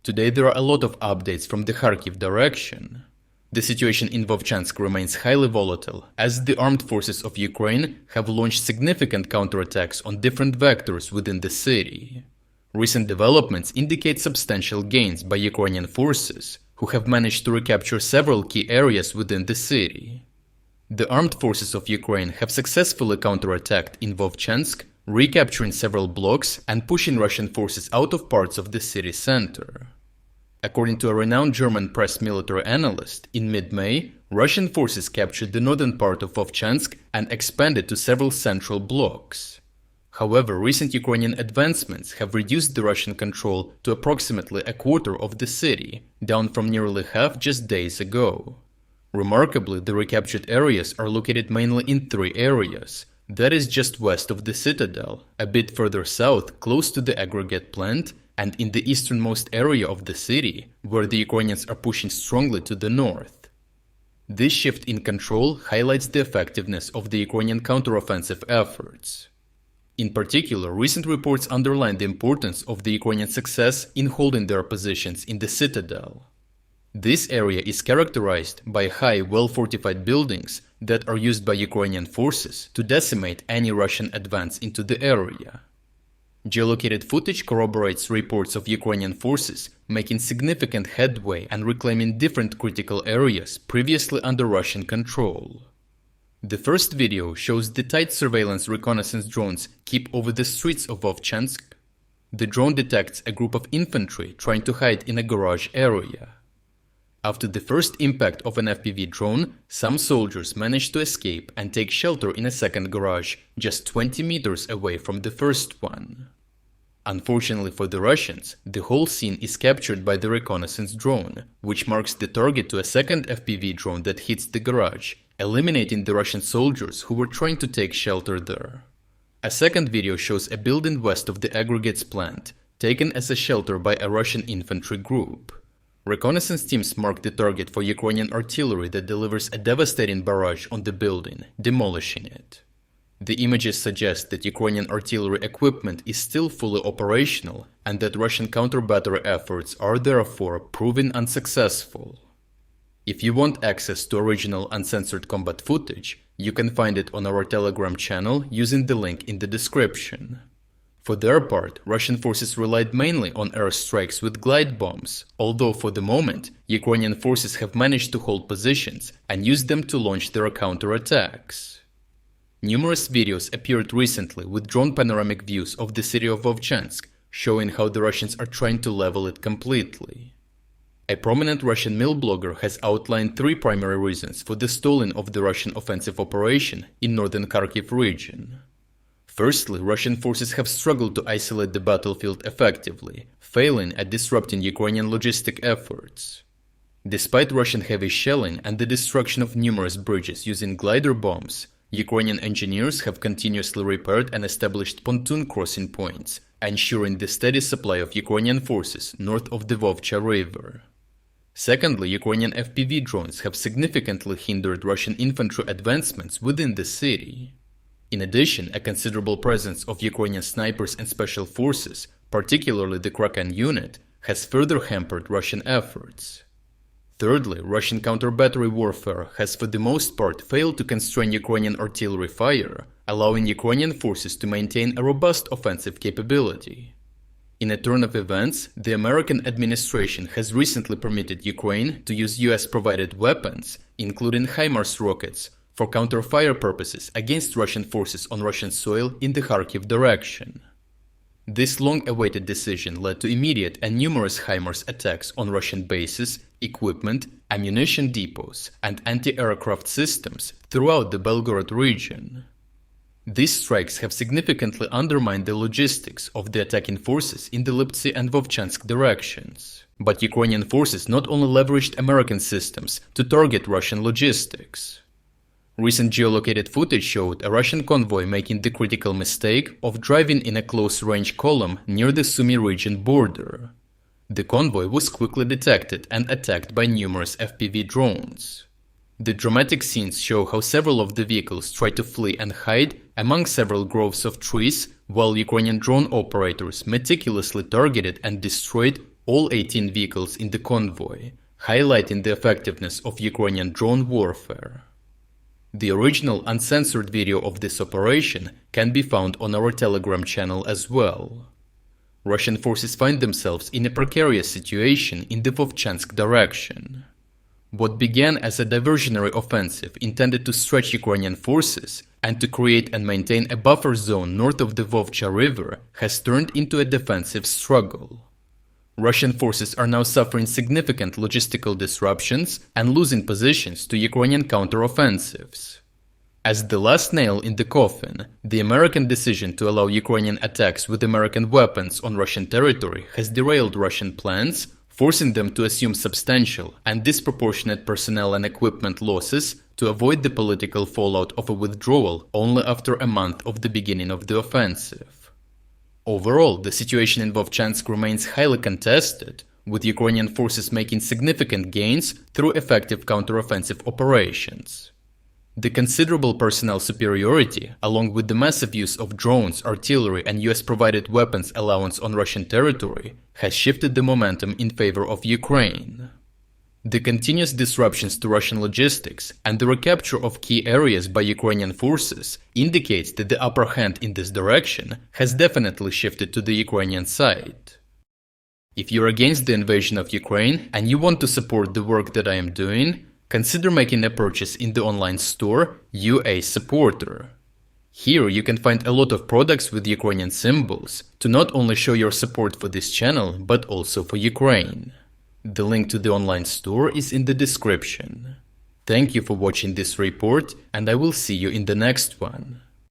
Today there are a lot of updates from the Kharkiv direction. The situation in Vovchansk remains highly volatile, as the armed forces of Ukraine have launched significant counterattacks on different vectors within the city. Recent developments indicate substantial gains by Ukrainian forces, who have managed to recapture several key areas within the city. The armed forces of Ukraine have successfully counterattacked in Vovchansk, recapturing several blocks and pushing Russian forces out of parts of the city center. According to a renowned German press military analyst, in mid-May, Russian forces captured the northern part of Vovchansk and expanded to several central blocks. However, recent Ukrainian advancements have reduced the Russian control to approximately a quarter of the city, down from nearly half just days ago. Remarkably, the recaptured areas are located mainly in three areas. That is just west of the Citadel, a bit further south close to the aggregate plant, and in the easternmost area of the city, where the Ukrainians are pushing strongly to the north. This shift in control highlights the effectiveness of the Ukrainian counteroffensive efforts. In particular, recent reports underline the importance of the Ukrainian success in holding their positions in the Citadel. This area is characterized by high, well-fortified buildings that are used by Ukrainian forces to decimate any Russian advance into the area. Geolocated footage corroborates reports of Ukrainian forces making significant headway and reclaiming different critical areas previously under Russian control. The first video shows the tight surveillance reconnaissance drones keep over the streets of Vovchansk. The drone detects a group of infantry trying to hide in a garage area. After the first impact of an FPV drone, some soldiers managed to escape and take shelter in a second garage just 20 meters away from the first one. Unfortunately for the Russians, the whole scene is captured by the reconnaissance drone, which marks the target to a second FPV drone that hits the garage, eliminating the Russian soldiers who were trying to take shelter there. A second video shows a building west of the aggregates plant, taken as a shelter by a Russian infantry group. Reconnaissance teams mark the target for Ukrainian artillery that delivers a devastating barrage on the building, demolishing it. The images suggest that Ukrainian artillery equipment is still fully operational and that Russian counter-battery efforts are therefore proving unsuccessful. If you want access to original uncensored combat footage, you can find it on our Telegram channel using the link in the description. For their part, Russian forces relied mainly on airstrikes with glide bombs, although for the moment, Ukrainian forces have managed to hold positions and use them to launch their counterattacks. Numerous videos appeared recently with drone panoramic views of the city of Vovchansk, showing how the Russians are trying to level it completely. A prominent Russian mill blogger has outlined three primary reasons for the stalling of the Russian offensive operation in northern Kharkiv region. Firstly, Russian forces have struggled to isolate the battlefield effectively, failing at disrupting Ukrainian logistic efforts. Despite Russian heavy shelling and the destruction of numerous bridges using glider bombs, Ukrainian engineers have continuously repaired and established pontoon crossing points, ensuring the steady supply of Ukrainian forces north of the Vovcha River. Secondly, Ukrainian FPV drones have significantly hindered Russian infantry advancements within the city. In addition, a considerable presence of Ukrainian snipers and special forces, particularly the Kraken unit, has further hampered Russian efforts. Thirdly, Russian counter-battery warfare has for the most part failed to constrain Ukrainian artillery fire, allowing Ukrainian forces to maintain a robust offensive capability. In a turn of events, the American administration has recently permitted Ukraine to use US-provided weapons, including HIMARS rockets, for counter-fire purposes against Russian forces on Russian soil in the Kharkiv direction. This long-awaited decision led to immediate and numerous HIMARS attacks on Russian bases, equipment, ammunition depots, and anti-aircraft systems throughout the Belgorod region. These strikes have significantly undermined the logistics of the attacking forces in the Liptsy and Vovchansk directions. But Ukrainian forces not only leveraged American systems to target Russian logistics. Recent geolocated footage showed a Russian convoy making the critical mistake of driving in a close-range column near the Sumy region border. The convoy was quickly detected and attacked by numerous FPV drones. The dramatic scenes show how several of the vehicles tried to flee and hide among several groves of trees, while Ukrainian drone operators meticulously targeted and destroyed all 18 vehicles in the convoy, highlighting the effectiveness of Ukrainian drone warfare. The original uncensored video of this operation can be found on our Telegram channel as well. Russian forces find themselves in a precarious situation in the Vovchansk direction. What began as a diversionary offensive intended to stretch Ukrainian forces and to create and maintain a buffer zone north of the Vovcha river has turned into a defensive struggle. Russian forces are now suffering significant logistical disruptions and losing positions to Ukrainian counteroffensives. As the last nail in the coffin, the American decision to allow Ukrainian attacks with American weapons on Russian territory has derailed Russian plans, forcing them to assume substantial and disproportionate personnel and equipment losses to avoid the political fallout of a withdrawal only after a month of the beginning of the offensive. Overall, the situation in Vovchansk remains highly contested, with Ukrainian forces making significant gains through effective counteroffensive operations. The considerable personnel superiority, along with the massive use of drones, artillery, and US-provided weapons allowance on Russian territory, has shifted the momentum in favor of Ukraine. The continuous disruptions to Russian logistics and the recapture of key areas by Ukrainian forces indicates that the upper hand in this direction has definitely shifted to the Ukrainian side. If you're against the invasion of Ukraine and you want to support the work that I am doing, consider making a purchase in the online store UA Supporter. Here you can find a lot of products with Ukrainian symbols to not only show your support for this channel but also for Ukraine. The link to the online store is in the description. Thank you for watching this report, and I will see you in the next one.